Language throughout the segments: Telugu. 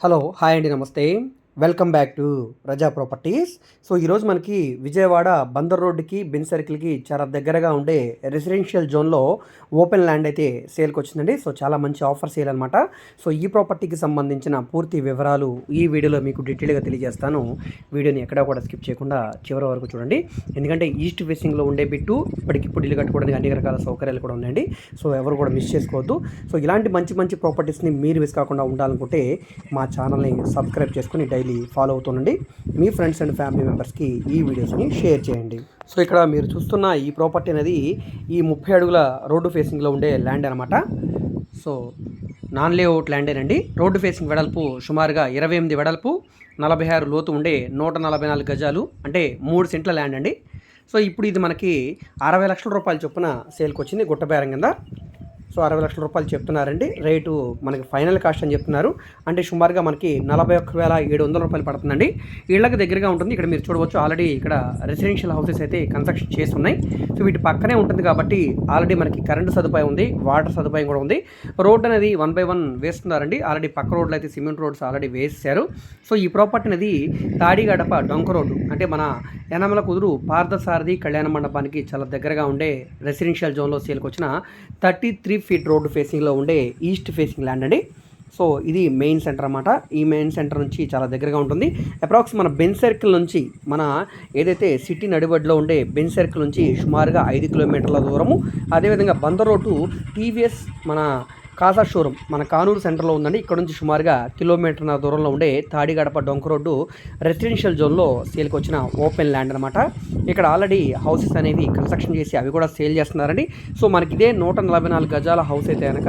హలో హాయ్ అండి నమస్తే welcome back to Raza properties. So ఈరోజు మనకి విజయవాడ బందర్ రోడ్డుకి బెన్ సర్కిల్కి చాలా దగ్గరగా ఉండే రెసిడెన్షియల్ జోన్లో ఓపెన్ ల్యాండ్ అయితే సేల్కి వచ్చిందండి. సో చాలా మంచి ఆఫర్ సేల్ అనమాట. సో ఈ ప్రాపర్టీకి సంబంధించిన పూర్తి వివరాలు ఈ వీడియోలో మీకు డీటెయిల్గా తెలియజేస్తాను. వీడియోని ఎక్కడా కూడా స్కిప్ చేయకుండా చివరి వరకు చూడండి. ఎందుకంటే ఈస్ట్ ఫేసింగ్లో ఉండే బిట్టు ఇప్పటికిప్పుడు ఇల్లు కట్టుకోవడానికి అన్ని రకాల సౌకర్యాలు కూడా ఉన్నాయండి. సో ఎవరు కూడా మిస్ చేసుకోవద్దు. సో ఇలాంటి మంచి మంచి ప్రాపర్టీస్ని మీరు మిస్ కాకుండా ఉండాలనుకుంటే మా ఛానల్ని సబ్స్క్రైబ్ చేసుకుని డైలీ ఫాలో అవుతుండండి. మీ ఫ్రెండ్స్ అండ్ ఫ్యామిలీ మెంబర్స్కి ఈ వీడియోస్ని షేర్ చేయండి. సో ఇక్కడ మీరు చూస్తున్న ఈ ప్రాపర్టీ అనేది ఈ 30 అడుగుల రోడ్డు ఫేసింగ్లో ఉండే ల్యాండ్ అనమాట. సో నాన్ లేఅవుట్ ల్యాండేనండి. రోడ్డు ఫేసింగ్ వెడల్పు సుమారుగా 28 వెడల్పు, 46 లోతు ఉండే 144 గజాలు, అంటే 3 సెంట్ల ల్యాండ్ అండి. సో ఇప్పుడు ఇది మనకి 60 లక్షల రూపాయల చొప్పున సేల్కి వచ్చింది గుట్ట బేరం కింద. సో 60 లక్షల రూపాయలు చెప్తున్నారండి. రేటు మనకి ఫైనల్ కాస్ట్ అని చెప్తున్నారు. అంటే సుమారుగా మనకి 41,700 రూపాయలు పడుతుందండి. ఇళ్ళకి దగ్గరగా ఉంటుంది. ఇక్కడ మీరు చూడవచ్చు ఆల్రెడీ ఇక్కడ రెసిడెన్షియల్ హౌసెస్ అయితే కన్స్ట్రక్షన్ చేసి ఉన్నాయి. సో వీటి పక్కనే ఉంటుంది కాబట్టి ఆల్రెడీ మనకి కరెంటు సదుపాయం ఉంది, వాటర్ సదుపాయం కూడా ఉంది. రోడ్ అనేది 1 by 1 వేస్తున్నారండి. ఆల్రెడీ పక్క రోడ్లు అయితే సిమెంట్ రోడ్స్ ఆల్రెడీ వేసేశారు. సో ఈ ప్రాపర్టీ అనేది తాడిగడప డొంక రోడ్డు, అంటే మన యనమల కుదురు పార్థసారథి కళ్యాణ మండపానికి చాలా దగ్గరగా ఉండే రెసిడెన్షియల్ జోన్లో సేల్కి వచ్చిన 33 ఫీట్ రోడ్డు ఫేసింగ్లో ఉండే ఈస్ట్ ఫేసింగ్ ల్యాండ్ అండి. సో ఇది మెయిన్ సెంటర్ అన్నమాట. ఈ మెయిన్ సెంటర్ నుంచి చాలా దగ్గరగా ఉంటుంది. అప్రాక్స్ మన బెన్ సర్కిల్ నుంచి మన ఏదైతే సిటీ నడిబడిలో ఉండే బెన్ సర్కిల్ నుంచి సుమారుగా 5 కిలోమీటర్ల దూరము. అదేవిధంగా బందర్ రోడ్డు టీవీఎస్ మన కాజా షోరూమ్ మన కానూరు సెంటర్లో ఉందండి. ఇక్కడ నుంచి సుమారుగా కిలోమీటర్ల దూరంలో ఉండే తాడిగడప డొంక రోడ్డు రెసిడెన్షియల్ జోన్లో సేల్కి వచ్చిన ఓపెన్ ల్యాండ్ అనమాట. ఇక్కడ ఆల్రెడీ హౌసెస్ అనేవి కన్స్ట్రక్షన్ చేసి అవి కూడా సేల్ చేస్తున్నారండి. సో మనకి ఇదే 144 గజాల హౌస్ అయితే కనుక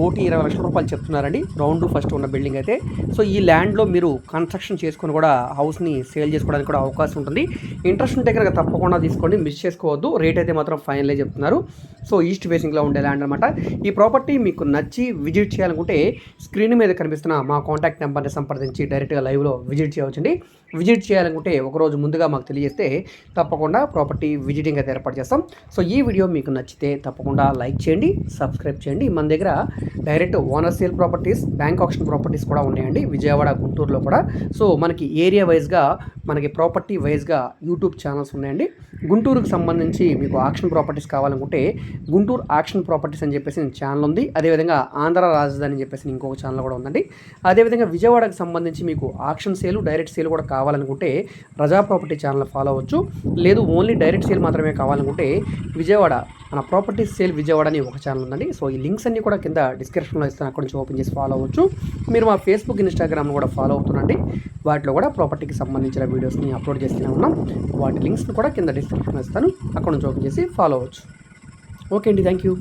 1,20,00,000 రూపాయలు చెప్తున్నారండి, రౌండ్ ఫస్ట్ ఉన్న బిల్డింగ్ అయితే. సో ఈ ల్యాండ్లో మీరు కన్స్ట్రక్షన్ చేసుకొని కూడా హౌస్ని సేల్ చేసుకోవడానికి కూడా అవకాశం ఉంటుంది. ఇంట్రెస్ట్ ఉంటే కనుక తప్పకుండా తీసుకోండి, మిస్ చేసుకోవద్దు. రేట్ అయితే మాత్రం ఫైనలే చెప్తున్నారు. సో ఈస్ట్ ఫేసింగ్లో ఉండే ల్యాండ్ అనమాట. ఈ ప్రాపర్టీ మీకు నచ్చి విజిట్ చేయాలనుకుంటే స్క్రీన్ మీద కనిపిస్తున్న మా కాంటాక్ట్ నెంబర్ని సంప్రదించి డైరెక్ట్గా లైవ్లో విజిట్ చేయవచ్చండి. విజిట్ చేయాలనుకుంటే ఒకరోజు ముందుగా మాకు తెలియజేస్తే తప్పకుండా ప్రాపర్టీ విజిటింగ్ అయితే ఏర్పాటు చేస్తాం. సో ఈ వీడియో మీకు నచ్చితే తప్పకుండా లైక్ చేయండి, సబ్స్క్రైబ్ చేయండి. మన దగ్గర direct owner sale properties, bank option properties కూడా ఉన్నాయండి విజయవాడ, గుంటూరులో కూడా. సో మనకి ఏరియా వైజ్గా, మనకి ప్రాపర్టీ వైజ్గా యూట్యూబ్ ఛానల్స్ ఉన్నాయండి. గుంటూరుకు సంబంధించి మీకు ఆక్షన్ ప్రాపర్టీస్ కావాలనుకుంటే గుంటూరు ఆక్షన్ ప్రాపర్టీస్ అని చెప్పేసి ఛానల్ ఉంది. అదేవిధంగా ఆంధ్ర రాజధాని అని చెప్పేసి ఇంకొక ఛానల్ కూడా ఉందండి. అదేవిధంగా విజయవాడకు సంబంధించి మీకు ఆక్షన్ సేల్, డైరెక్ట్ సేల్ కూడా కావాలనుకుంటే రజా ప్రాపర్టీ ఛానల్ ఫాలో అవ్వచ్చు. లేదు ఓన్లీ డైరెక్ట్ సేల్ మాత్రమే కావాలనుకుంటే విజయవాడ మన ప్రాపర్టీ సేల్ విజయవాడ అని ఒక ఛానల్ ఉందండి. సో ఈ లింక్స్ అన్ని కూడా కింద డిస్క్రిప్షన్లో ఇస్తాను, అక్కడ నుంచి ఓపెన్ చేసి ఫాలో అవ్వచ్చు. మీరు మా ఫేస్బుక్, ఇన్స్టాగ్రామ్ కూడా ఫాలో అవుతుండండి. వాటిలో కూడా ప్రాపర్టీకి సంబంధించిన వీడియోస్ని అప్లోడ్ చేస్తూనే ఉన్నాం. వాటి లింక్స్ని కూడా కింద డిస్క్రిప్షన్లో ఇస్తాను, అక్కడ నుంచి ఓపెన్ చేసి ఫాలో అవ్వచ్చు. ఓకే అండి, థ్యాంక్ యూ.